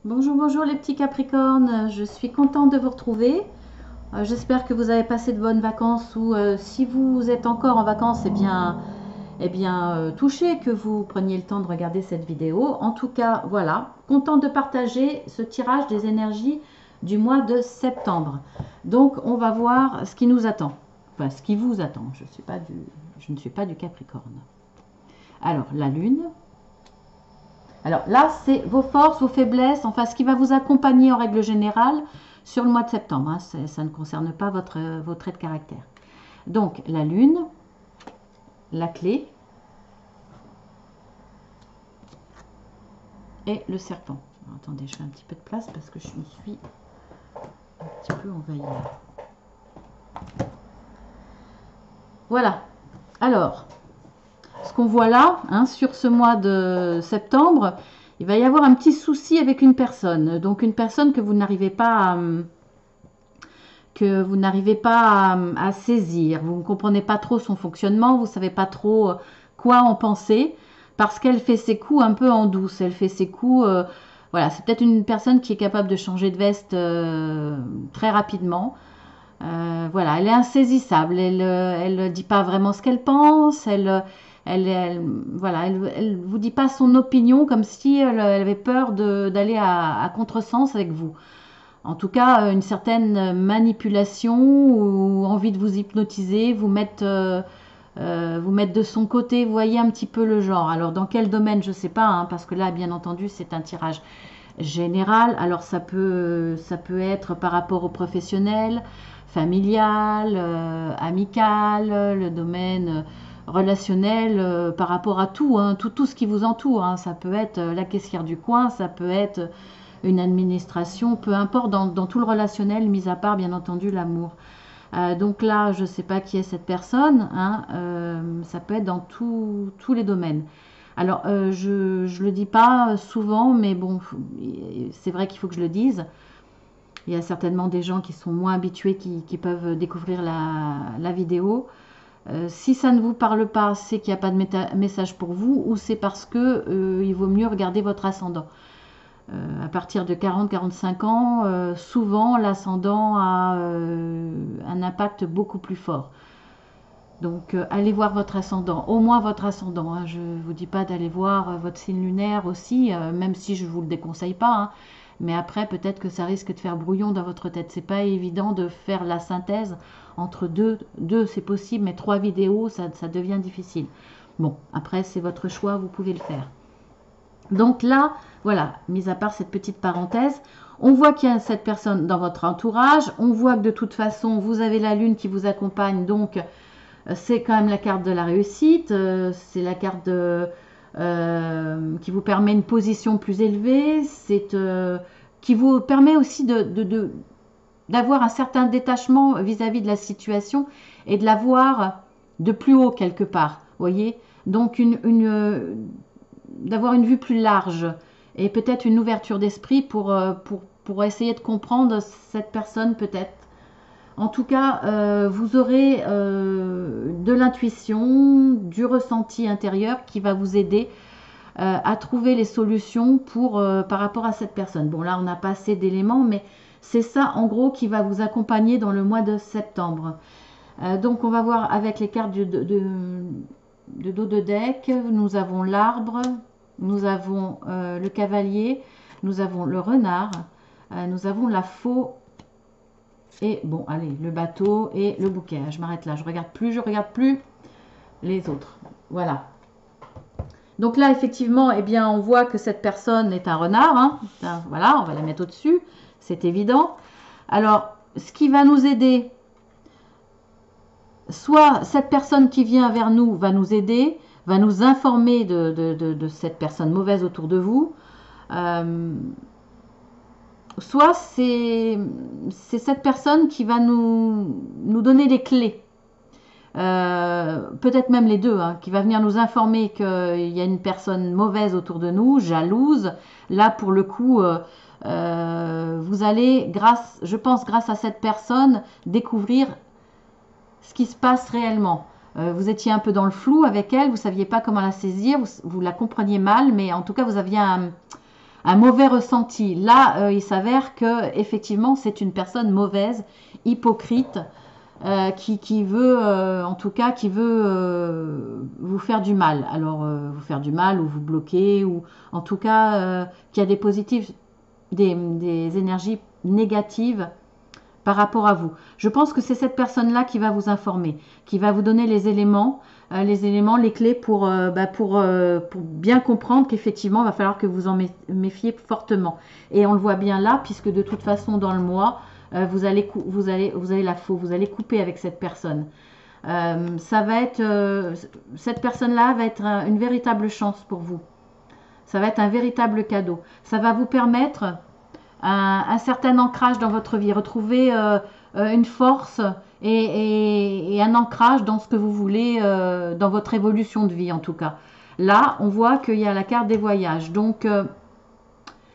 Bonjour, bonjour les petits Capricornes, je suis contente de vous retrouver. J'espère que vous avez passé de bonnes vacances ou si vous êtes encore en vacances, touché que vous preniez le temps de regarder cette vidéo. En tout cas, voilà, contente de partager ce tirage des énergies du mois de septembre. Donc, on va voir ce qui nous attend, enfin ce qui vous attend. Je ne suis pas du Capricorne. Alors, la Lune. Alors là, c'est vos forces, vos faiblesses, enfin ce qui va vous accompagner en règle générale sur le mois de septembre. Hein. Ça ne concerne pas vos traits de caractère. Donc la Lune, la clé et le serpent. Alors, attendez, je fais un petit peu de place parce que je me suis un petit peu envahie. Voilà. Alors, ce qu'on voit là, hein, sur ce mois de septembre, il va y avoir un petit souci avec une personne. Donc une personne que vous n'arrivez pas à saisir. Vous ne comprenez pas trop son fonctionnement, vous ne savez pas trop quoi en penser, parce qu'elle fait ses coups un peu en douce. Elle fait ses coups, voilà, c'est peut-être une personne qui est capable de changer de veste très rapidement. Voilà, elle est insaisissable. Elle ne dit pas vraiment ce qu'elle pense. Voilà, elle vous dit pas son opinion comme si elle avait peur d'aller à contresens avec vous. En tout cas, une certaine manipulation ou envie de vous hypnotiser, vous mettre de son côté. Vous voyez un petit peu le genre. Alors, dans quel domaine, je ne sais pas, hein, parce que là, bien entendu, c'est un tirage général. Alors, ça peut être par rapport au professionnel, familial, amical, le domaine relationnel, par rapport à tout, hein, tout ce qui vous entoure. Hein. Ça peut être la caissière du coin, ça peut être une administration, peu importe, dans tout le relationnel, mis à part bien entendu l'amour. Donc là, je ne sais pas qui est cette personne, hein, ça peut être dans tous les domaines. Alors, je ne le dis pas souvent, mais bon, c'est vrai qu'il faut que je le dise. Il y a certainement des gens qui sont moins habitués qui peuvent découvrir la vidéo. Si ça ne vous parle pas, c'est qu'il n'y a pas de message pour vous ou c'est parce que il vaut mieux regarder votre ascendant. À partir de 40-45 ans, souvent l'ascendant a un impact beaucoup plus fort. Donc allez voir votre ascendant, au moins votre ascendant. Hein. Je ne vous dis pas d'aller voir votre signe lunaire aussi, même si je ne vous le déconseille pas. Hein. Mais après, peut-être que ça risque de faire brouillon dans votre tête. C'est pas évident de faire la synthèse entre deux c'est possible, mais 3 vidéos, ça devient difficile. Bon, après, c'est votre choix, vous pouvez le faire. Donc là, voilà, mis à part cette petite parenthèse, on voit qu'il y a cette personne dans votre entourage, on voit que de toute façon, vous avez la lune qui vous accompagne, donc c'est quand même la carte de la réussite, c'est la carte qui vous permet une position plus élevée, qui vous permet aussi d'avoir un certain détachement vis-à-vis de la situation et de la voir de plus haut quelque part, voyez. Donc d'avoir une vue plus large et peut-être une ouverture d'esprit pour essayer de comprendre cette personne peut-être. En tout cas, vous aurez de l'intuition, du ressenti intérieur qui va vous aider à trouver les solutions par rapport à cette personne. Bon, là, on n'a pas assez d'éléments, mais c'est ça, en gros, qui va vous accompagner dans le mois de septembre. Donc, on va voir avec les cartes de dos de deck. Nous avons l'arbre, nous avons le cavalier, nous avons le renard, nous avons la faux et bon, allez, le bateau et le bouquet. Je m'arrête là, je regarde plus les autres. Voilà. Donc là, effectivement, eh bien, on voit que cette personne est un renard. Hein. Voilà, on va la mettre au-dessus, c'est évident. Alors, ce qui va nous aider, soit cette personne qui vient vers nous va nous aider, va nous informer de cette personne mauvaise autour de vous. Soit c'est cette personne qui va nous donner les clés. Peut-être même les deux, hein, qui va venir nous informer qu'il y a une personne mauvaise autour de nous, jalouse. Là, pour le coup, vous allez, je pense, grâce à cette personne, découvrir ce qui se passe réellement. Vous étiez un peu dans le flou avec elle, vous ne saviez pas comment la saisir, vous la compreniez mal, mais en tout cas, vous aviez un mauvais ressenti. Là, il s'avère que effectivement, c'est une personne mauvaise, hypocrite, qui veut, en tout cas, qui veut vous faire du mal. Alors, vous faire du mal ou vous bloquer, ou en tout cas, qu'il y a des positifs, des énergies négatives par rapport à vous. Je pense que c'est cette personne-là qui va vous informer, qui va vous donner les éléments, les clés pour bien comprendre qu'effectivement, il va falloir que vous en méfiez fortement. Et on le voit bien là, puisque de toute façon, dans le mois, vous allez couper avec cette personne. Cette personne-là va être une véritable chance pour vous. Ça va être un véritable cadeau. Ça va vous permettre un certain ancrage dans votre vie, retrouver une force et un ancrage dans ce que vous voulez, dans votre évolution de vie en tout cas. Là, on voit qu'il y a la carte des voyages. Donc,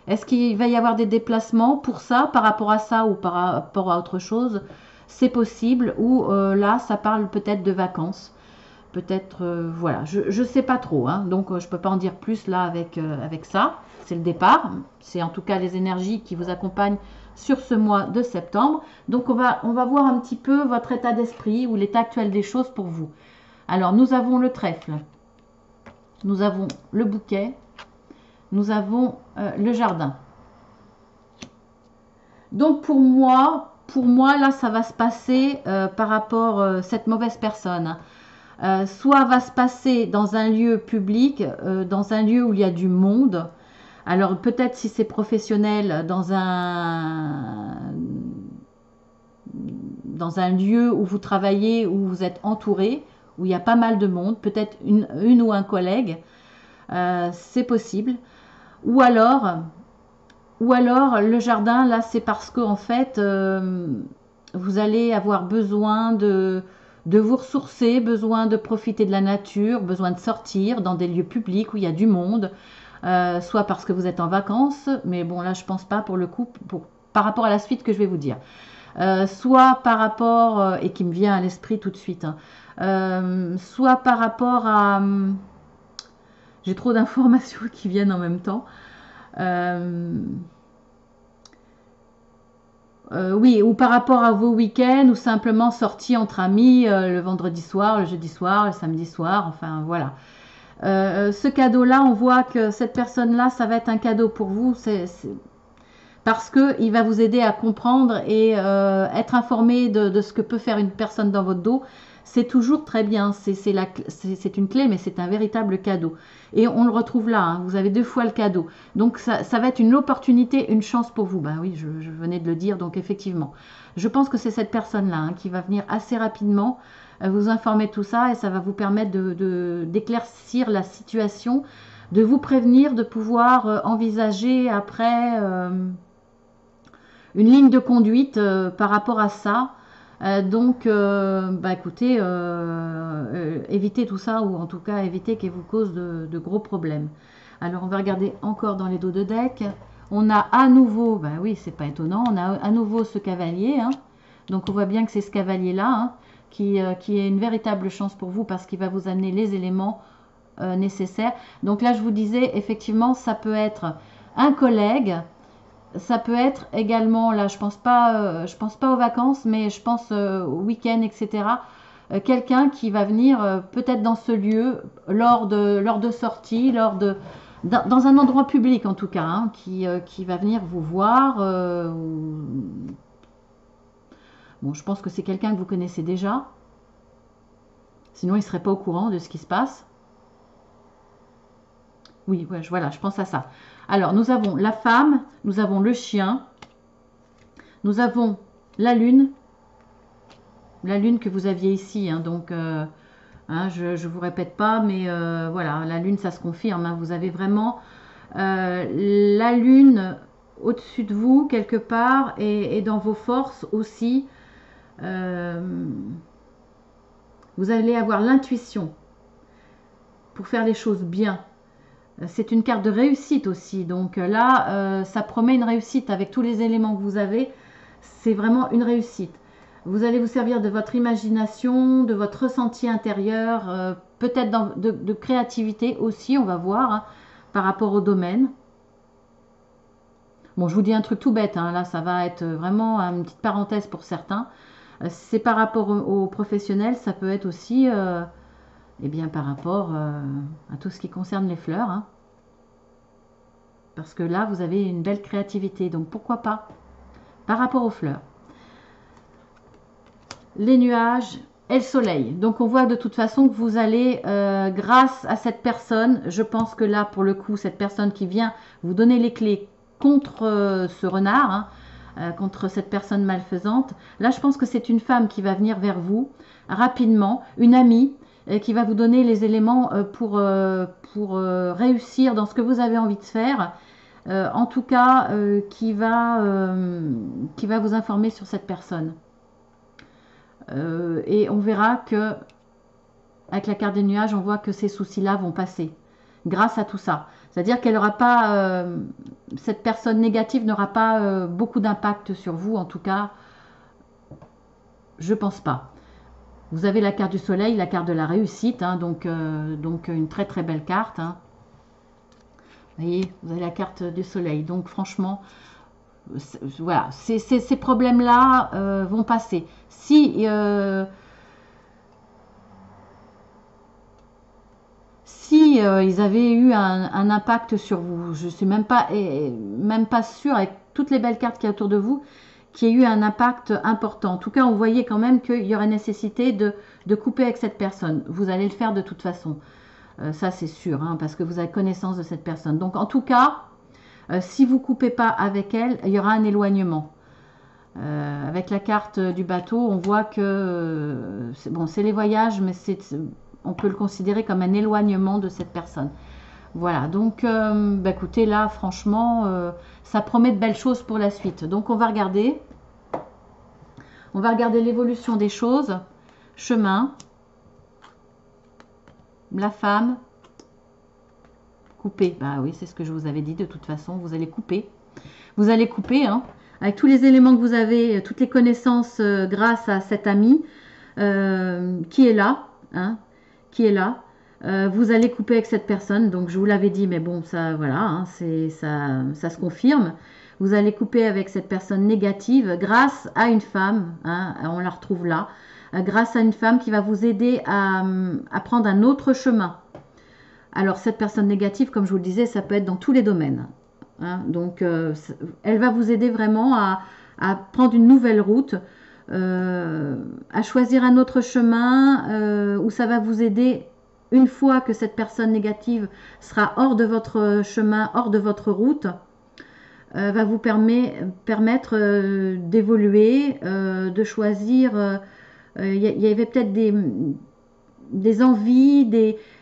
est-ce qu'il va y avoir des déplacements pour ça, par rapport à ça ou par rapport à autre chose? C'est possible. Ou là, ça parle peut-être de vacances. Peut-être, voilà, je ne sais pas trop, hein, donc je ne peux pas en dire plus là avec ça. C'est le départ, c'est en tout cas les énergies qui vous accompagnent sur ce mois de septembre. Donc on va voir un petit peu votre état d'esprit ou l'état actuel des choses pour vous. Alors nous avons le trèfle, nous avons le bouquet, nous avons le jardin. Donc pour moi là ça va se passer par rapport à cette mauvaise personne. Soit va se passer dans un lieu public, dans un lieu où il y a du monde. Alors peut-être si c'est professionnel, dans un lieu où vous travaillez, où vous êtes entouré, où il y a pas mal de monde, peut-être une ou un collègue, c'est possible. Ou alors le jardin, là c'est parce que en fait, vous allez avoir besoin de vous ressourcer, besoin de profiter de la nature, besoin de sortir dans des lieux publics où il y a du monde, soit parce que vous êtes en vacances, mais bon là je pense pas pour le coup, par rapport à la suite que je vais vous dire, soit par rapport, et qui me vient à l'esprit tout de suite, hein, soit par rapport à... j'ai trop d'informations qui viennent en même temps. Oui, ou par rapport à vos week-ends, ou simplement sortis entre amis le vendredi soir, le jeudi soir, le samedi soir, enfin voilà. Ce cadeau-là, on voit que cette personne-là, ça va être un cadeau pour vous, parce qu'il va vous aider à comprendre et être informé de ce que peut faire une personne dans votre dos. C'est toujours très bien, c'est une clé, mais c'est un véritable cadeau. Et on le retrouve là, hein, vous avez 2 fois le cadeau. Donc ça va être une opportunité, une chance pour vous. Ben oui, je venais de le dire, donc effectivement. Je pense que c'est cette personne-là, hein, qui va venir assez rapidement vous informer de tout ça, et ça va vous permettre d'éclaircir la situation, de vous prévenir, de pouvoir envisager après une ligne de conduite par rapport à ça. Écoutez, évitez tout ça, ou en tout cas évitez qu'elle vous cause de gros problèmes. Alors on va regarder encore dans les dos de deck. On a à nouveau, ben oui, c'est pas étonnant, on a à nouveau ce cavalier, hein. Donc on voit bien que c'est ce cavalier là, hein, qui est une véritable chance pour vous, parce qu'il va vous amener les éléments nécessaires. Donc là je vous disais, effectivement ça peut être un collègue. Ça peut être également, là je pense pas aux vacances, mais je pense au week-end, etc. Quelqu'un qui va venir peut-être dans ce lieu lors de sorties, dans un endroit public en tout cas, hein, qui va venir vous voir. Bon, je pense que c'est quelqu'un que vous connaissez déjà. Sinon, il ne serait pas au courant de ce qui se passe. Oui, ouais, voilà, je pense à ça. Alors, nous avons la femme, nous avons le chien, nous avons la lune que vous aviez ici, hein, donc hein, je ne vous répète pas, mais voilà, la lune, ça se confirme, hein, vous avez vraiment la lune au-dessus de vous, quelque part, et dans vos forces aussi. Vous allez avoir l'intuition pour faire les choses bien. C'est une carte de réussite aussi, donc là ça promet une réussite avec tous les éléments que vous avez. C'est vraiment une réussite. Vous allez vous servir de votre imagination, de votre ressenti intérieur, peut-être de créativité aussi, on va voir, hein, par rapport au domaine. Bon, je vous dis un truc tout bête, hein, là ça va être vraiment une petite parenthèse pour certains. C'est par rapport aux professionnels, ça peut être aussi eh bien, par rapport à tout ce qui concerne les fleurs. Hein. Parce que là, vous avez une belle créativité, donc pourquoi pas par rapport aux fleurs. Les nuages et le soleil. Donc on voit de toute façon que vous allez, grâce à cette personne, je pense que là, pour le coup, cette personne qui vient vous donner les clés contre ce renard, hein, contre cette personne malfaisante, là je pense que c'est une femme qui va venir vers vous rapidement, une amie, qui va vous donner les éléments pour réussir dans ce que vous avez envie de faire. En tout cas, qui va vous informer sur cette personne. Et on verra que, avec la carte des nuages, on voit que ces soucis-là vont passer grâce à tout ça. C'est-à-dire qu'elle n'aura pas, cette personne négative n'aura pas beaucoup d'impact sur vous, en tout cas, je pense pas. Vous avez la carte du soleil, la carte de la réussite, hein, donc une très très belle carte. Hein. Vous voyez, vous avez la carte du soleil. Donc franchement, voilà, ces problèmes-là vont passer. Si ils avaient eu un impact sur vous, je suis même pas sûre avec toutes les belles cartes qu'il y a autour de vous qu'il y ait eu un impact important. En tout cas, on voyait quand même qu'il y aurait nécessité de couper avec cette personne. Vous allez le faire de toute façon. Ça, c'est sûr, hein, parce que vous avez connaissance de cette personne. Donc, en tout cas, si vous ne coupez pas avec elle, il y aura un éloignement. Avec la carte du bateau, on voit que bon, c'est les voyages, mais on peut le considérer comme un éloignement de cette personne. Voilà, donc bah, écoutez, là, franchement, ça promet de belles choses pour la suite. Donc, on va regarder l'évolution des choses. Chemin, la femme, couper. Bah oui, c'est ce que je vous avais dit, de toute façon, vous allez couper. Vous allez couper, hein, avec tous les éléments que vous avez, toutes les connaissances grâce à cet ami qui est là, hein, qui est là. Vous allez couper avec cette personne, donc je vous l'avais dit, mais bon, ça, voilà, hein, ça se confirme. Vous allez couper avec cette personne négative grâce à une femme, hein, on la retrouve là, grâce à une femme qui va vous aider à prendre un autre chemin. Alors cette personne négative, comme je vous le disais, ça peut être dans tous les domaines. Hein, donc elle va vous aider vraiment à prendre une nouvelle route, à choisir un autre chemin où ça va vous aider. Une fois que cette personne négative sera hors de votre chemin, hors de votre route, va vous permettre d'évoluer, de choisir. Il y avait peut-être des envies,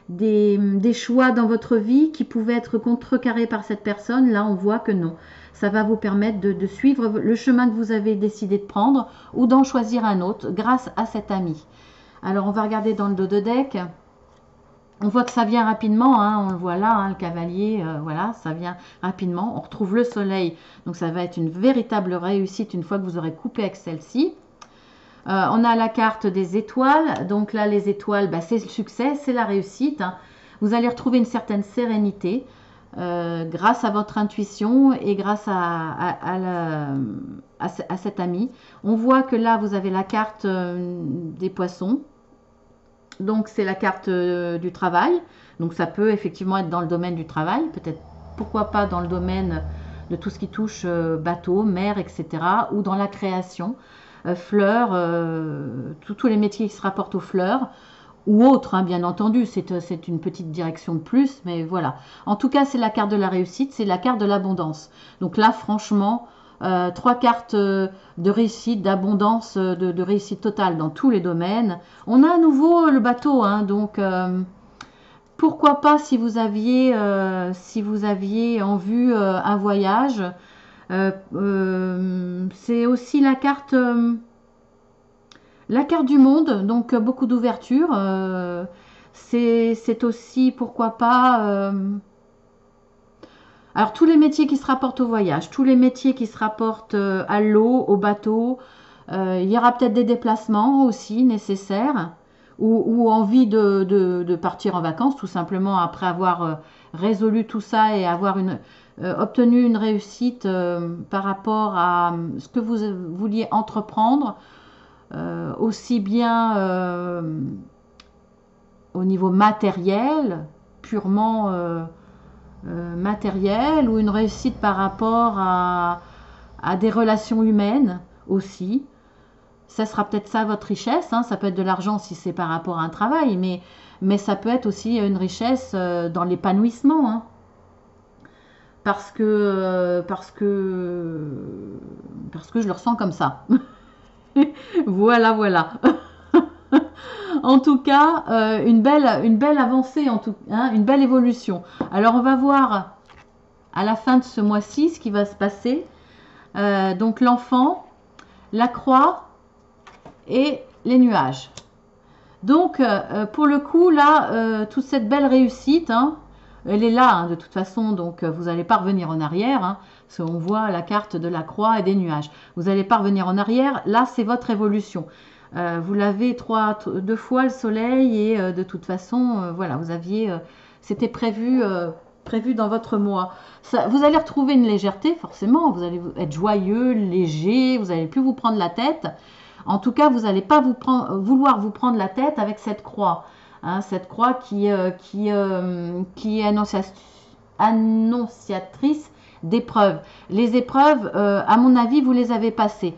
des choix dans votre vie qui pouvaient être contrecarrés par cette personne. Là, on voit que non. Ça va vous permettre de suivre le chemin que vous avez décidé de prendre ou d'en choisir un autre grâce à cet ami. Alors, on va regarder dans le dos de deck. On voit que ça vient rapidement, hein, on le voit là, hein, le cavalier, voilà, ça vient rapidement. On retrouve le soleil, donc ça va être une véritable réussite une fois que vous aurez coupé avec celle-ci. On a la carte des étoiles, donc là les étoiles, bah, c'est le succès, c'est la réussite. Hein. Vous allez retrouver une certaine sérénité grâce à votre intuition et grâce à cet ami. On voit que là vous avez la carte des poissons. Donc c'est la carte du travail, donc ça peut effectivement être dans le domaine du travail, peut-être pourquoi pas dans le domaine de tout ce qui touche bateau, mer, etc. ou dans la création, fleurs, tous les métiers qui se rapportent aux fleurs ou autres, hein, bien entendu, c'est une petite direction de plus, mais voilà. En tout cas c'est la carte de la réussite, c'est la carte de l'abondance. Donc là franchement, 3 cartes de réussite, d'abondance, de réussite totale dans tous les domaines. On a à nouveau le bateau, hein, donc pourquoi pas si vous aviez en vue un voyage. C'est aussi la carte du monde, donc beaucoup d'ouverture. C'est aussi pourquoi pas. Alors tous les métiers qui se rapportent au voyage, tous les métiers qui se rapportent à l'eau, au bateau, il y aura peut-être des déplacements aussi nécessaires ou envie de partir en vacances tout simplement après avoir résolu tout ça et avoir obtenu une réussite par rapport à ce que vous vouliez entreprendre, aussi bien au niveau matériel, purement matériel, ou une réussite par rapport à des relations humaines aussi. Ça sera peut-être ça votre richesse, hein. Ça peut être de l'argent si c'est par rapport à un travail, mais ça peut être aussi une richesse dans l'épanouissement, hein. Parce que je le ressens comme ça. Voilà, voilà. En tout cas, une belle avancée, hein, une belle évolution. Alors, on va voir à la fin de ce mois-ci ce qui va se passer. Donc, l'enfant, la croix et les nuages. Donc, pour le coup, là, toute cette belle réussite, hein, elle est là, hein, de toute façon, donc vous n'allez pas revenir en arrière, hein, parce qu'on voit la carte de la croix et des nuages. Vous n'allez pas revenir en arrière, là, c'est votre évolution. Vous l'avez deux fois le soleil et de toute façon, voilà, c'était prévu dans votre mois. Vous allez retrouver une légèreté, forcément, vous allez être joyeux, léger, vous n'allez plus vous prendre la tête. En tout cas, vous n'allez pas vouloir vous prendre la tête avec cette croix. Hein, cette croix qui est annonciatrice d'épreuves. Les épreuves, à mon avis, vous les avez passées.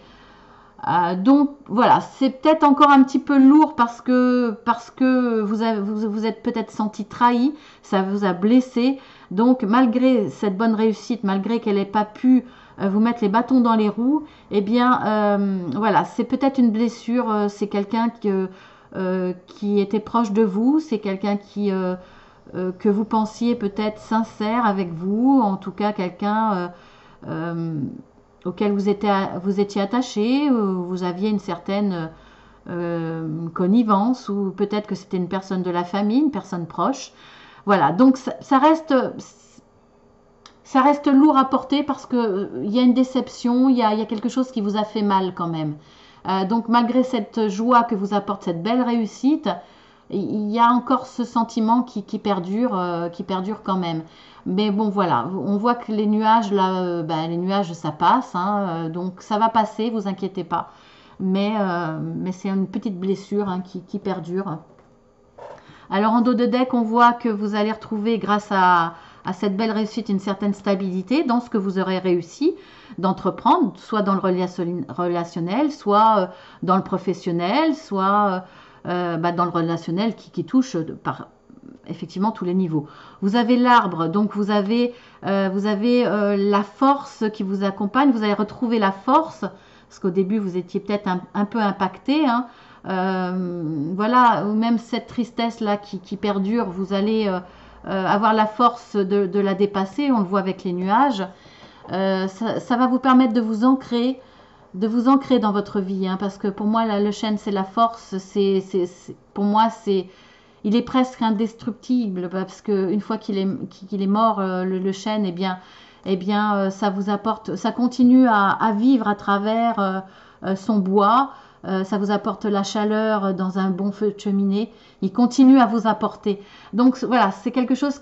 Donc voilà, c'est peut-être encore un petit peu lourd parce que vous êtes peut-être senti trahi, ça vous a blessé. Donc malgré cette bonne réussite, malgré qu'elle n'ait pas pu vous mettre les bâtons dans les roues, eh bien voilà, c'est peut-être une blessure, c'est quelqu'un qui était proche de vous, c'est quelqu'un que vous pensiez peut-être sincère avec vous, en tout cas quelqu'un auquel vous étiez attaché, vous aviez une certaine connivence, ou peut-être que c'était une personne de la famille, une personne proche. Voilà, donc ça reste lourd à porter parce qu'il y a une déception, il y a quelque chose qui vous a fait mal quand même. Donc malgré cette joie que vous apporte cette belle réussite, il y a encore ce sentiment qui perdure quand même. Mais bon, voilà, on voit que les nuages, là, les nuages, ça passe, hein, donc ça va passer, vous inquiétez pas. Mais c'est une petite blessure, hein, qui perdure. Alors en dos de deck, on voit que vous allez retrouver, grâce à cette belle réussite, une certaine stabilité dans ce que vous aurez réussi d'entreprendre, soit dans le relationnel, soit dans le professionnel, soit dans le relationnel qui touche par effectivement tous les niveaux. Vous avez l'arbre, donc vous avez la force qui vous accompagne, vous allez retrouver la force, parce qu'au début vous étiez peut-être un peu impacté, hein. Voilà, ou même cette tristesse là qui perdure, vous allez avoir la force de la dépasser, on le voit avec les nuages. Ça va vous permettre de vous ancrer dans votre vie, hein, parce que pour moi là, le chêne c'est la force, pour moi il est presque indestructible, parce que une fois qu'il est mort, le chêne, eh bien ça vous apporte, ça continue à vivre à travers son bois. Ça vous apporte la chaleur dans un bon feu de cheminée. Il continue à vous apporter. Donc voilà, c'est quelque chose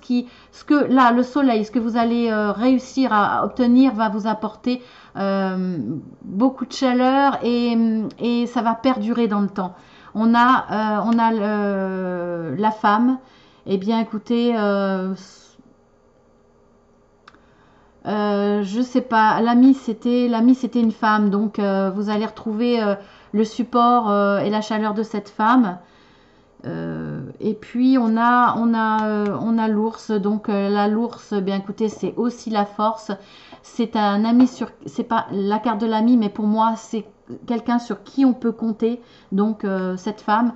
là, le soleil, ce que vous allez réussir à obtenir va vous apporter beaucoup de chaleur, et ça va perdurer dans le temps. On a la femme. Eh bien, écoutez, je sais pas, l'ami c'était une femme, donc vous allez retrouver le support et la chaleur de cette femme. Et puis on a l'ours, donc l'ours, bien écoutez, c'est aussi la force. C'est un ami c'est pas la carte de l'ami, mais pour moi c'est quelqu'un sur qui on peut compter. Donc cette femme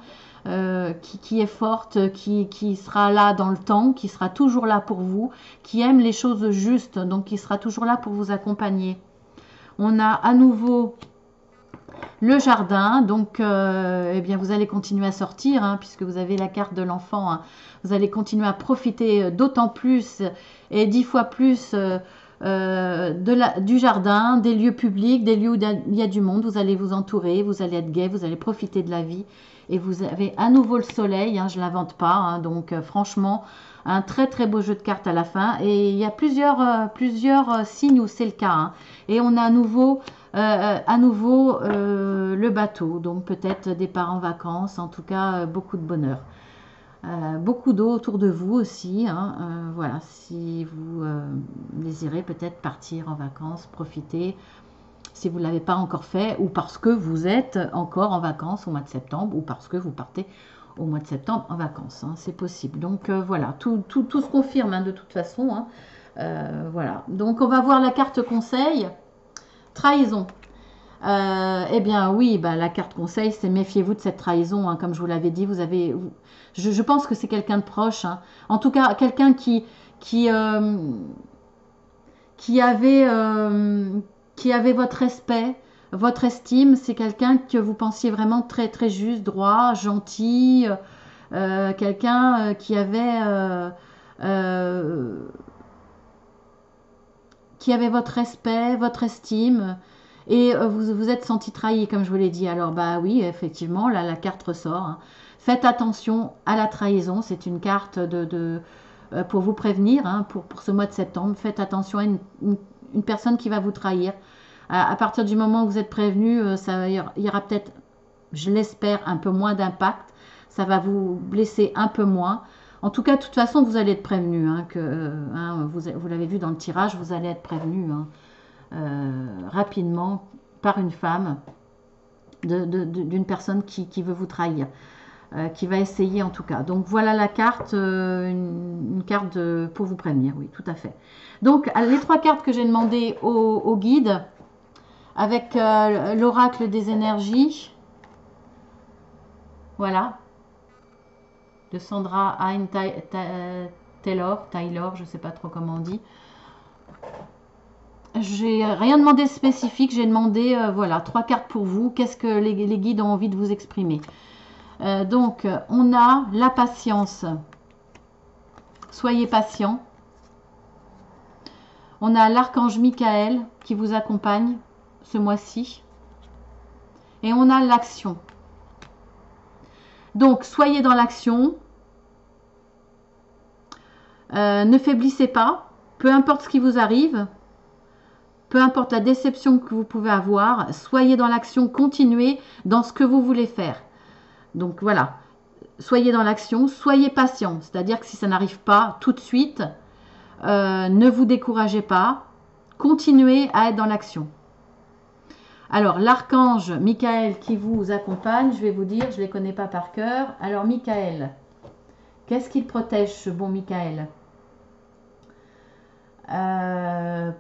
qui est forte, qui sera là dans le temps, qui sera toujours là pour vous, qui aime les choses justes, donc qui sera toujours là pour vous accompagner. On a à nouveau le jardin, donc eh bien vous allez continuer à sortir, hein, puisque vous avez la carte de l'enfant, hein. Vous allez continuer à profiter d'autant plus et 10 fois plus du jardin, des lieux publics, des lieux où il y a du monde. Vous allez vous entourer, vous allez être gai, vous allez profiter de la vie, et vous avez à nouveau le soleil, hein, je ne l'invente pas, hein, donc franchement Un très très beau jeu de cartes à la fin. Et il y a plusieurs signes où c'est le cas, hein. Et on a à nouveau le bateau. Donc peut-être départ en vacances. En tout cas, beaucoup de bonheur. Beaucoup d'eau autour de vous aussi, hein. Voilà, si vous désirez peut-être partir en vacances, profiter, si vous ne l'avez pas encore fait, ou parce que vous êtes encore en vacances au mois de septembre, ou parce que vous partez au mois de septembre en vacances, hein, c'est possible. Donc voilà, tout se confirme, hein, de toute façon, hein. Voilà, donc on va voir la carte conseil. Trahison. Eh bien oui, bah, la carte conseil, c'est méfiez-vous de cette trahison, hein, comme je vous l'avais dit. Je pense que c'est quelqu'un de proche, hein. En tout cas, quelqu'un qui, euh, qui avait, euh, qui avait votre respect, votre estime. C'est quelqu'un que vous pensiez vraiment très très juste, droit, gentil, quelqu'un euh, qui avait votre respect, votre estime, et vous vous êtes senti trahi, comme je vous l'ai dit. Alors bah oui, effectivement, là la carte ressort, hein. Faites attention à la trahison, c'est une carte pour vous prévenir, hein, pour ce mois de septembre. Faites attention à une personne qui va vous trahir. À partir du moment où vous êtes prévenu, il y aura peut-être, je l'espère, un peu moins d'impact. Ça va vous blesser un peu moins. En tout cas, de toute façon, vous allez être prévenu, hein, hein, vous l'avez vu dans le tirage, vous allez être prévenu, hein, rapidement par une femme, d'une personne qui veut vous trahir, qui va essayer en tout cas. Donc voilà la carte, une carte pour vous prévenir, oui, tout à fait. Donc les 3 cartes que j'ai demandées au guide, avec l'oracle des énergies, voilà, de Sandra Hein Taylor, je ne sais pas trop comment on dit. J'ai rien demandé de spécifique, j'ai demandé voilà 3 cartes pour vous. Qu'est-ce que les guides ont envie de vous exprimer? Donc on a la patience. Soyez patient. On a l'archange Michael qui vous accompagne ce mois-ci. Et on a l'action. Donc soyez dans l'action. Ne faiblissez pas. Peu importe ce qui vous arrive. Peu importe la déception que vous pouvez avoir, soyez dans l'action, continuez dans ce que vous voulez faire. Donc voilà, soyez dans l'action, soyez patient. C'est-à-dire que si ça n'arrive pas tout de suite, ne vous découragez pas, continuez à être dans l'action. Alors, l'archange Michael qui vous accompagne, je vais vous dire, je ne les connais pas par cœur. Alors, Michael, qu'est-ce qu'il protège, ce bon Michael?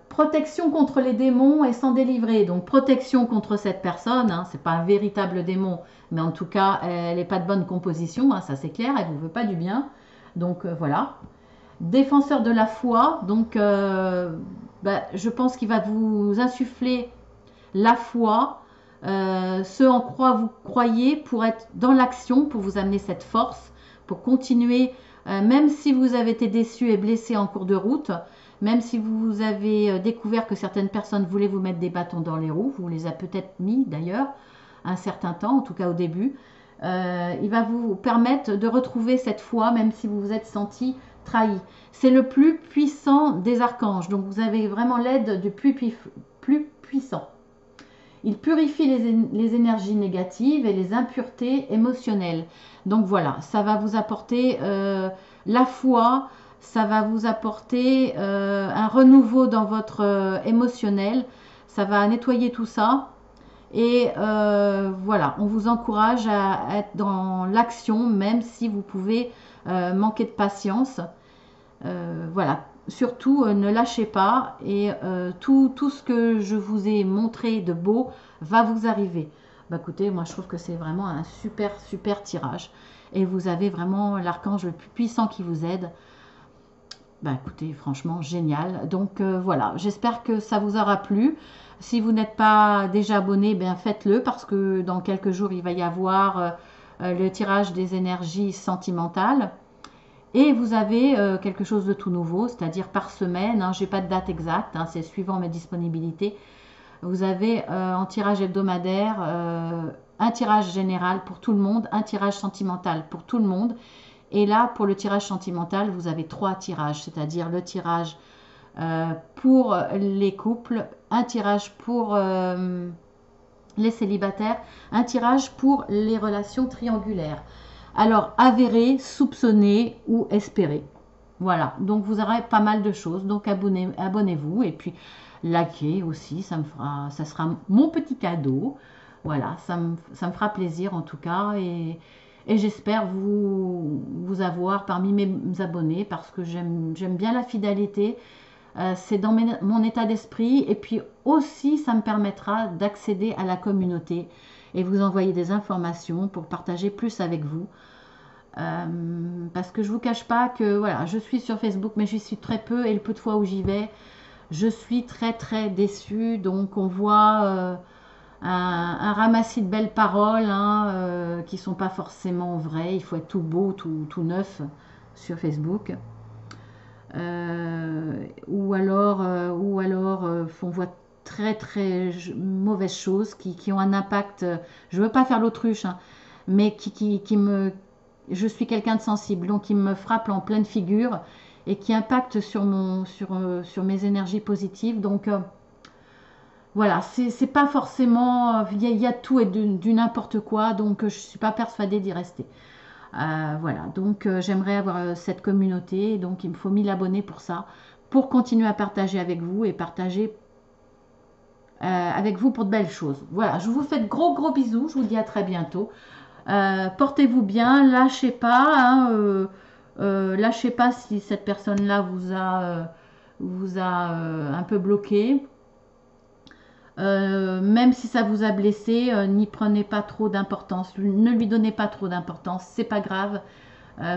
Protection contre les démons et s'en délivrer. Donc protection contre cette personne, hein, c'est pas un véritable démon, mais en tout cas elle n'est pas de bonne composition, hein, ça c'est clair, elle vous veut pas du bien. Donc voilà. Défenseur de la foi, donc je pense qu'il va vous insuffler la foi, ce en quoi vous croyez, pour être dans l'action, pour vous amener cette force, pour continuer, même si vous avez été déçu et blessé en cours de route. Même si vous avez découvert que certaines personnes voulaient vous mettre des bâtons dans les roues, vous les a peut-être mis d'ailleurs un certain temps, en tout cas au début, il va vous permettre de retrouver cette foi, même si vous vous êtes senti trahi. C'est le plus puissant des archanges, donc vous avez vraiment l'aide du plus puissant. Il purifie les énergies négatives et les impuretés émotionnelles. Donc voilà, ça va vous apporter la foi. Ça va vous apporter un renouveau dans votre émotionnel. Ça va nettoyer tout ça. Et voilà, on vous encourage à être dans l'action, même si vous pouvez manquer de patience. Voilà, surtout ne lâchez pas. Et tout ce que je vous ai montré de beau va vous arriver. Bah, écoutez, moi je trouve que c'est vraiment un super tirage. Et vous avez vraiment l'archange le plus puissant qui vous aide. Bah écoutez, franchement, génial. Donc voilà, j'espère que ça vous aura plu. Si vous n'êtes pas déjà abonné, bien faites-le, parce que dans quelques jours, il va y avoir le tirage des énergies sentimentales. Et vous avez quelque chose de tout nouveau, c'est-à-dire par semaine, hein, je n'ai pas de date exacte, hein, c'est suivant mes disponibilités. Vous avez en tirage hebdomadaire un tirage général pour tout le monde, un tirage sentimental pour tout le monde. Et là, pour le tirage sentimental, vous avez 3 tirages, c'est-à-dire le tirage pour les couples, un tirage pour les célibataires, un tirage pour les relations triangulaires. Alors, avéré, soupçonné ou espéré. Voilà, donc vous aurez pas mal de choses. Donc abonnez-vous et puis likez aussi, ça sera mon petit cadeau. Voilà, ça me fera plaisir en tout cas et j'espère vous avoir parmi mes abonnés parce que j'aime bien la fidélité. C'est dans mon état d'esprit et puis aussi ça me permettra d'accéder à la communauté et vous envoyer des informations pour partager plus avec vous. Parce que je vous cache pas que voilà, je suis sur Facebook mais j'y suis très peu et le peu de fois où j'y vais, je suis très déçue. Donc on voit un ramassis de belles paroles hein, qui sont pas forcément vraies. Il faut être tout beau, tout neuf sur Facebook. Ou alors on voit très mauvaises choses qui ont un impact. Je veux pas faire l'autruche, hein, mais qui me, je suis quelqu'un de sensible, donc qui me frappe en pleine figure et qui impacte sur mes énergies positives. Donc voilà, c'est pas forcément, il y a tout et du n'importe quoi, donc je suis pas persuadée d'y rester. Voilà, donc j'aimerais avoir cette communauté, donc il me faut 1000 abonnés pour ça, pour continuer à partager avec vous et partager avec vous pour de belles choses. Voilà, je vous fais de gros bisous, je vous dis à très bientôt. Portez-vous bien, lâchez pas, hein, lâchez pas si cette personne-là vous a un peu bloqué. Même si ça vous a blessé, n'y prenez pas trop d'importance, ne lui donnez pas trop d'importance, c'est pas grave.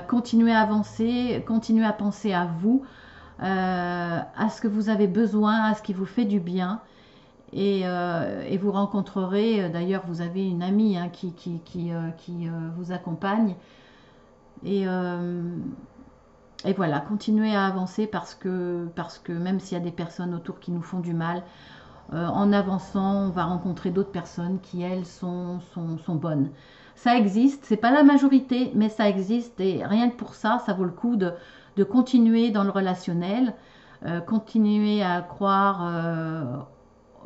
Continuez à avancer, continuez à penser à vous, à ce que vous avez besoin, à ce qui vous fait du bien. Et vous rencontrerez, d'ailleurs vous avez une amie hein, qui vous accompagne. Et, et voilà, continuez à avancer parce que même s'il y a des personnes autour qui nous font du mal, en avançant, on va rencontrer d'autres personnes qui, elles, sont bonnes. Ça existe, c'est pas la majorité, mais ça existe et rien que pour ça, ça vaut le coup de continuer dans le relationnel, continuer à croire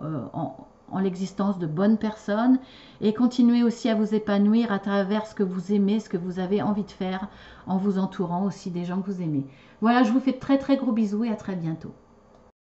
en l'existence de bonnes personnes et continuer aussi à vous épanouir à travers ce que vous aimez, ce que vous avez envie de faire en vous entourant aussi des gens que vous aimez. Voilà, je vous fais de très gros bisous et à très bientôt.